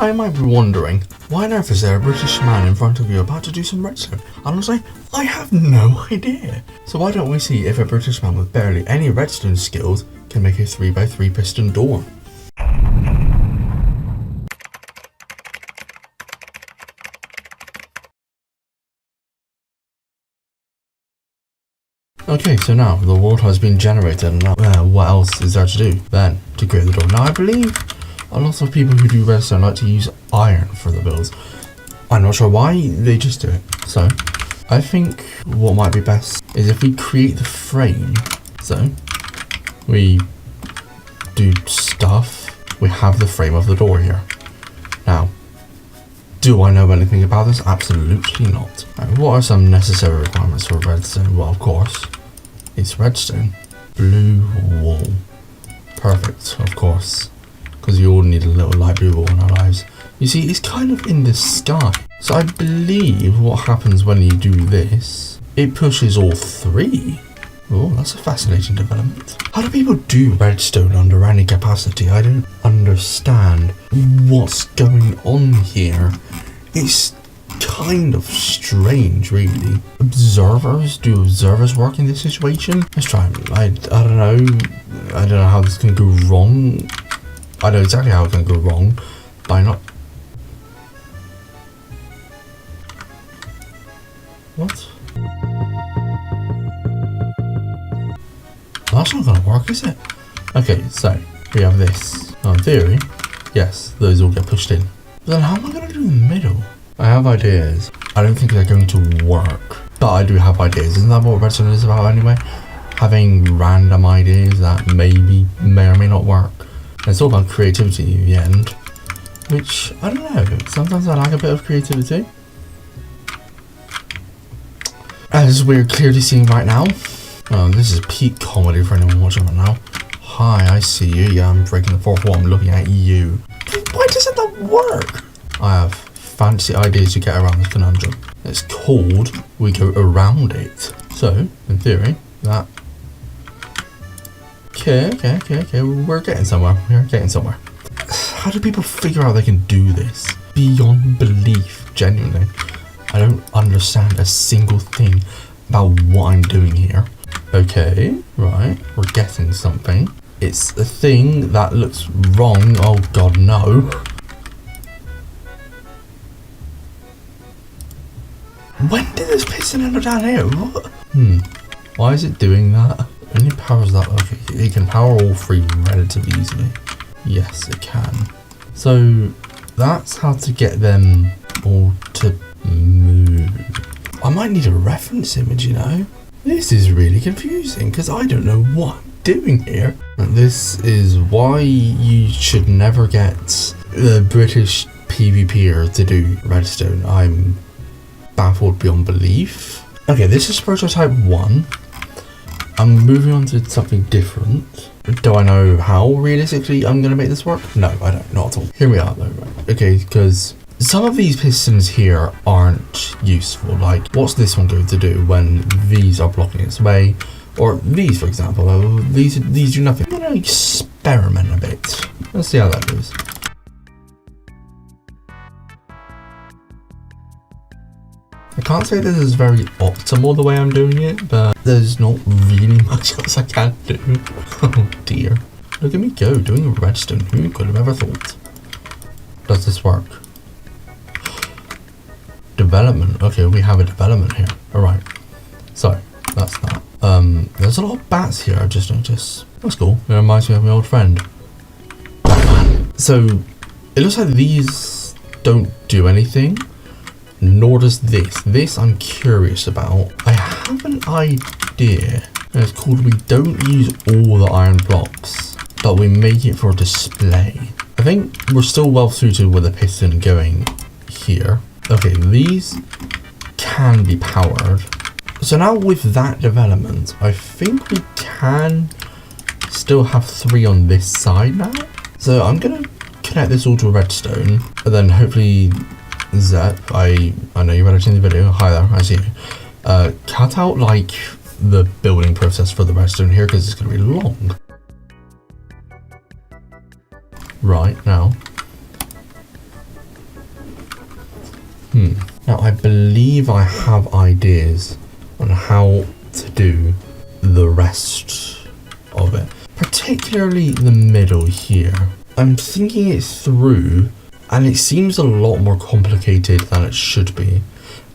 I might be wondering, why on earth is there a British man in front of you about to do some redstone? Honestly, I have no idea. So why don't we see if a British man with barely any redstone skills can make a 3x3 piston door? Okay, so now the world has been generated, and now what else is there to do then to create the door? Now I believe a lot of people who do redstone like to use iron for the builds. I'm not sure why, they just do it. So I think what might be best is if we create the frame. So we do stuff, we have the frame of the door here. Now, do I know anything about this? Absolutely not. Right, what are some necessary requirements for redstone? Well, of course, it's redstone. Blue wool. Perfect, of course. Because you all need a little light blue wool in our lives. You see, it's kind of in the sky. So I believe what happens when you do this, it pushes all three. Oh, that's a fascinating development. How do people do redstone under any capacity? I don't understand what's going on here. It's kind of strange, really. Observers? Do observers work in this situation? Let's try. I don't know. I don't know how this can go wrong. I know exactly how it can go wrong, but I'm not. What? That's not gonna work, is it? Okay, so we have this. Now in theory, yes, those all get pushed in. But then how am I gonna do in the middle? I have ideas. I don't think they're going to work, but I do have ideas. Isn't that what redstone is about anyway? Having random ideas that maybe may or may not work. And it's all about creativity in the end, which I don't know. Sometimes I like a bit of creativity, as we're clearly seeing right now. This is peak comedy for anyone watching right now. Hi, I see you. Yeah, I'm breaking the fourth wall. I'm looking at you. Why doesn't that work? I have fancy ideas to get around this conundrum. It's called we go around it. So, in theory, that. Okay. We're getting somewhere. How do people figure out they can do this? Beyond belief, genuinely. I don't understand a single thing about what I'm doing here. Okay, right, we're getting something. It's a thing that looks wrong. Oh god, no. When did this piston end up down here? What? Why is it doing that? Only powers that. Okay, it can power all three relatively easily. Yes, it can. So that's how to get them all to move. I might need a reference image, you know? This is really confusing because I don't know what I'm doing here. This is why you should never get the British PvPer to do redstone. I'm baffled beyond belief. Okay, this is prototype 1. I'm moving on to something different. Do I know how realistically I'm going to make this work? No, I don't. Not at all. Here we are though. Right. Okay, because some of these pistons here aren't useful. Like, what's this one going to do when these are blocking its way? Or these, for example. These do nothing. I'm going to experiment a bit. Let's see how that goes. I can't say this is very optimal the way I'm doing it, but there's not really much else I can do. Oh dear. Look at me go, doing a redstone. Who could have ever thought? Does this work? Development. Okay, we have a development here. Alright. So, that's that. There's a lot of bats here, I just noticed. That's cool. It reminds me of my old friend. Batman. So, it looks like these don't do anything. Nor does this. This I'm curious about. I have an idea. And it's called we don't use all the iron blocks, but we make it for display. I think we're still well suited with a piston going here. Okay, these can be powered. So now with that development, I think we can still have 3 on this side now. So I'm gonna connect this all to redstone, and then hopefully Zep, I know you're editing the video. Hi there, I see you. Cut out like the building process for the redstone here because it's going to be long. Right, now Now, I believe I have ideas on how to do the rest of it. Particularly the middle here. I'm thinking it through, and it seems a lot more complicated than it should be.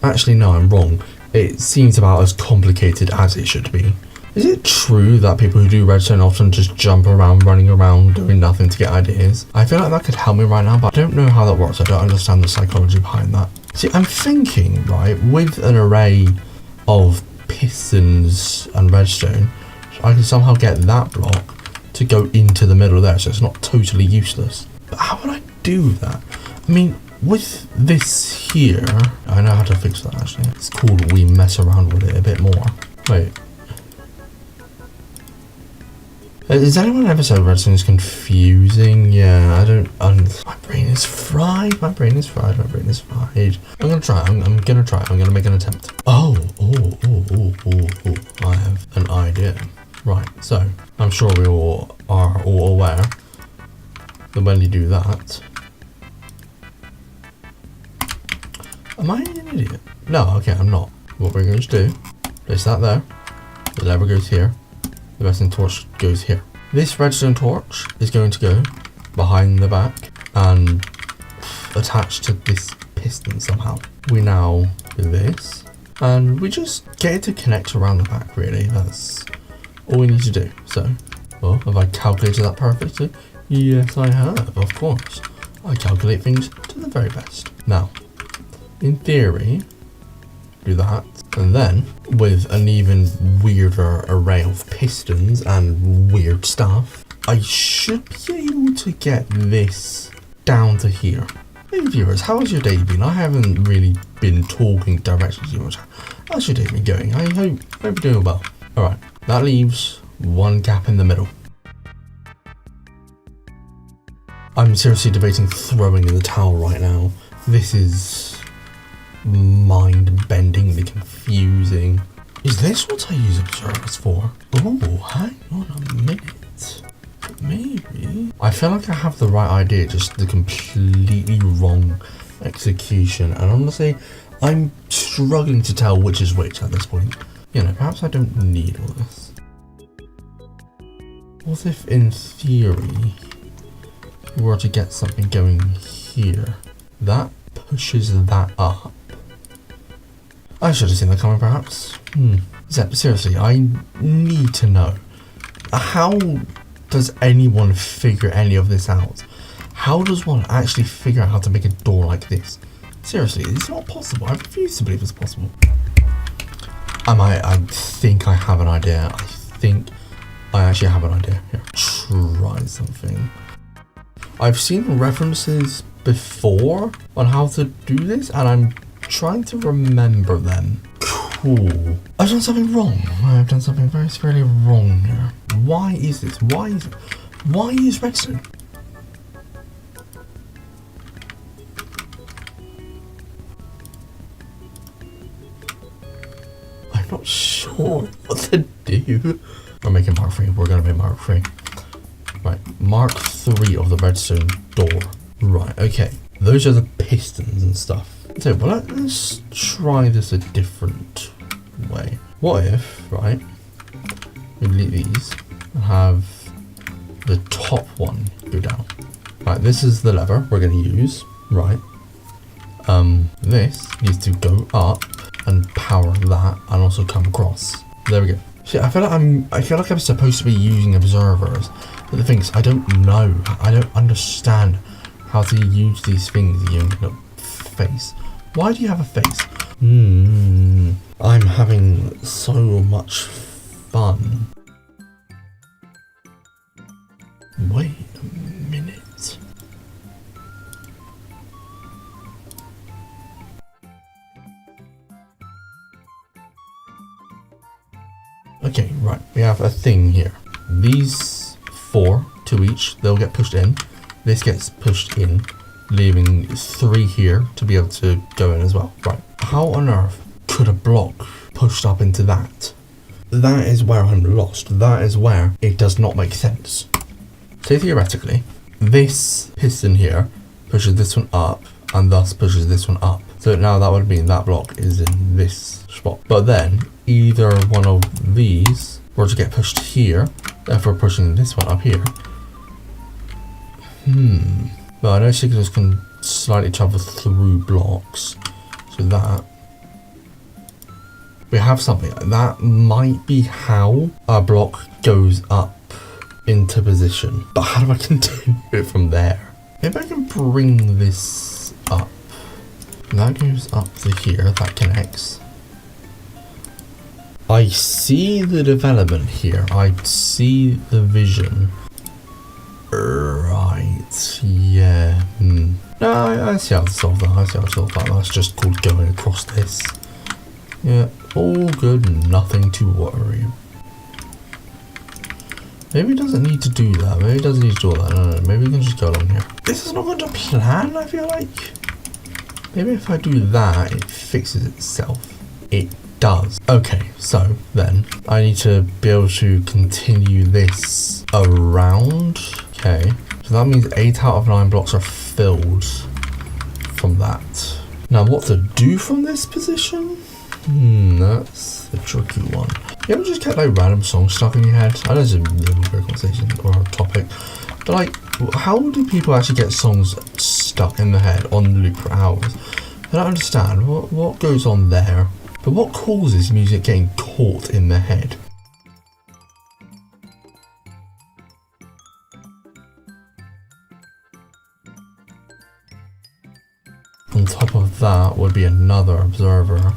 Actually, no, I'm wrong. It seems about as complicated as it should be. Is it true that people who do redstone often just jump around, running around, doing nothing to get ideas? I feel like that could help me right now, but I don't know how that works. I don't understand the psychology behind that. See, I'm thinking, right, with an array of pistons and redstone, I can somehow get that block to go into the middle there, so it's not totally useless. But how would I do that? I mean, with this here, I know how to fix that actually. It's cool that we mess around with it a bit more. Wait. Has anyone ever said redstone is confusing? Yeah, I don't. My brain is fried. My brain is fried. My brain is fried. I'm gonna try. I'm gonna try. I'm gonna make an attempt. Oh. I have an idea. Right. So I'm sure we all are aware that when you do that, am I an idiot? No. Okay, I'm not. What we're going to do? Place that there. The lever goes here. The redstone torch goes here. This redstone torch is going to go behind the back and attach to this piston somehow. We now do this and we just get it to connect around the back, really. That's all we need to do. So, well, have I calculated that perfectly? Yes, I have, of course. I calculate things to the very best. Now, in theory, do that. And then, with an even weirder array of pistons and weird stuff, I should be able to get this down to here. Hey viewers, how has your day been? I haven't really been talking directly to you much. How's your day been going? I hope you're doing well. Alright, that leaves one gap in the middle. I'm seriously debating throwing in the towel right now. This is mind-bendingly confusing. Is this what I use observers for? Oh, hang on a minute. Maybe. I feel like I have the right idea, just the completely wrong execution. And honestly, I'm struggling to tell which is which at this point. You know, perhaps I don't need all this. What if, in theory, we were to get something going here? That pushes that up. I should have seen that coming, perhaps. Zep, seriously, I need to know. How does anyone figure any of this out? How does one actually figure out how to make a door like this? Seriously, it's not possible. I refuse to believe it's possible. I think I have an idea. I think I actually have an idea. Here, try something. I've seen references before on how to do this, and I'm trying to remember them. Cool. I've done something wrong. I've done something very severely wrong here. Why is this? Why is redstone? I'm not sure what to do. We're making Mark 3. We're gonna make Mark 3. Right, Mark 3 of the redstone door. Right, okay. Those are the pistons and stuff. So, well, let's try this a different way. What if, right, we delete these and have the top one go down. Right, this is the lever we're going to use, right. This needs to go up and power that and also come across. There we go. See, I feel like I'm supposed to be using observers, but the thing is, I don't know. I don't understand how to use these things. You know, face. Why do you have a face? I'm having so much fun. Wait a minute. Okay, right. We have a thing here. These 4, 2 each, they'll get pushed in. This gets pushed in, leaving 3 here to be able to go in as well. Right. How on earth could a block pushed up into that? That is where I'm lost. That is where it does not make sense. So theoretically, this piston here pushes this one up and thus pushes this one up. So now that would mean that block is in this spot. But then either one of these were to get pushed here, therefore pushing this one up here. Well, I know signals can slightly travel through blocks, so that we have something that might be how a block goes up into position. But how do I continue it from there? Maybe I can bring this up. That goes up to here, that connects. I see the development here. I see the vision. Right, yeah. No, I see how to solve that. I see how to solve that. That's just called going across this. Yeah, all good, nothing to worry. Maybe it doesn't need to do that. Maybe it doesn't need to do all that. No, maybe we can just go along here. This is not going to plan, I feel like. Maybe if I do that, it fixes itself. It does. Okay, so then I need to be able to continue this around. Okay, so that means 8 out of 9 blocks are filled from that. Now what to do from this position? That's the tricky one. You ever just get like random songs stuck in your head? I know it's a really great conversation or a topic, but like, how do people actually get songs stuck in their head on loop for hours? I don't understand what goes on there, but what causes music getting caught in the head? On top of that would be another observer,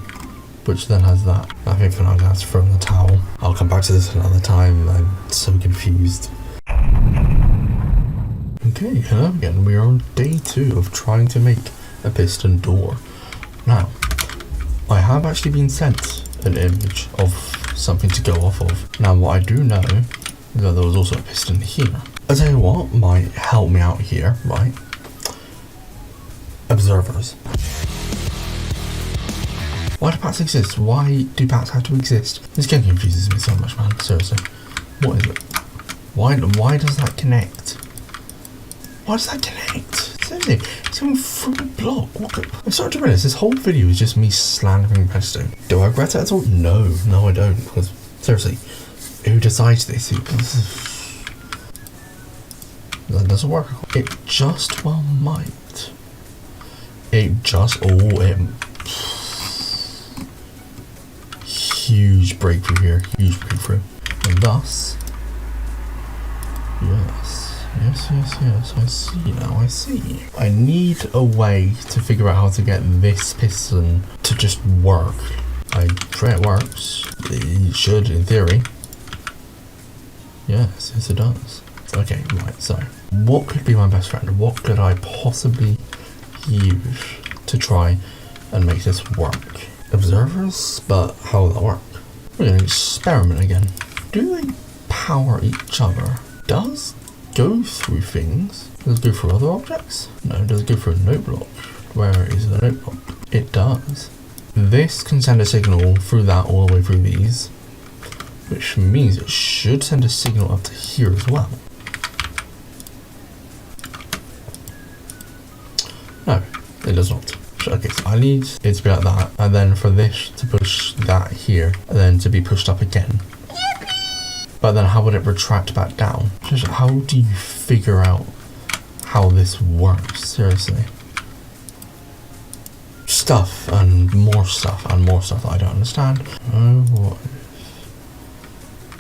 which then has that. I think for now I'm going to have to throw in the towel. I'll come back to this another time. I'm so confused. Okay, hello again. We are on day 2 of trying to make a piston door. Now, I have actually been sent an image of something to go off of. Now, what I do know is that there was also a piston here. I'll tell you what might help me out here, right? Observers. Why do packs exist? Why do packs have to exist? This game confuses me so much, man. Seriously. What is it? Why does that connect? Why does that connect? Seriously, it's going through the block. I'm starting to realize this whole video is just me slandering Piston. Do I regret it at all? No, I don't. Because seriously, who decides this? That doesn't work. It just well might. Huge breakthrough here, huge breakthrough. And thus, yes, I see now, I see. I need a way to figure out how to get this piston to just work. I pray it works. It should, in theory. Yes, it does. Okay, right, so what could be my best friend? What could I possibly use to try and make this work? Observers, but how will that work? We're going to experiment again. Do they power each other? Does go through things? Does it go through other objects? No, does it go through a note block? Where is the note block? It does. This can send a signal through that all the way through these, which means it should send a signal up to here as well. No, it does not. Okay, so I need it to be like that, and then for this to push that here, and then to be pushed up again. But then how would it retract back down? Just how do you figure out how this works? Seriously. Stuff and more stuff that I don't understand. Oh, what?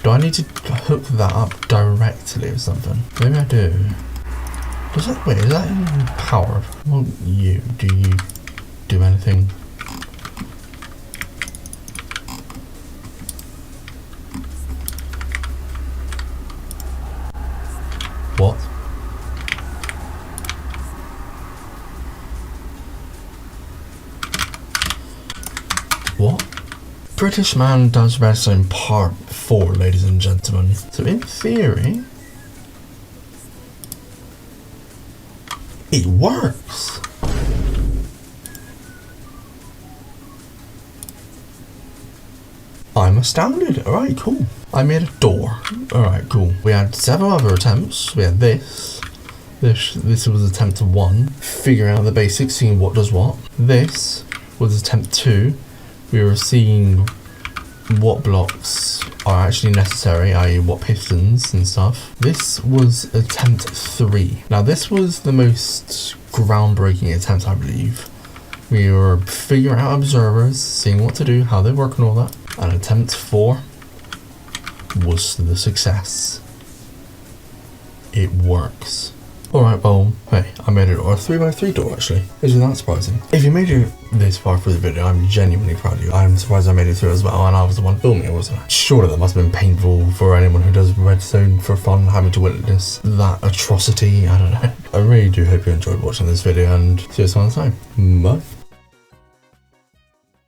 Do I need to hook that up directly or something? Maybe I do. Does that, wait, is that even powered? Well, do you do anything? What? What? British man does redstone part 4, ladies and gentlemen. So in theory, it works. I'm astounded. Alright, cool. I made a door. Alright, cool. We had several other attempts. We had this. This was attempt 1. Figuring out the basics, seeing what does what. This. was attempt 2. We were seeing what blocks are actually necessary, i.e. what pistons and stuff. This was attempt 3. Now this was the most groundbreaking attempt, I believe. We were figuring out observers, seeing what to do, how they work and all that. And attempt 4 was the success. It works. Alright, well, hey, I made it a 3x3 door actually. Isn't that surprising? If you made it this far through the video, I'm genuinely proud of you. I'm surprised I made it through as well, and I was the one filming it, wasn't I? Surely that must have been painful for anyone who does redstone for fun, having to witness that atrocity. I don't know. I really do hope you enjoyed watching this video, and see you next time. Bye.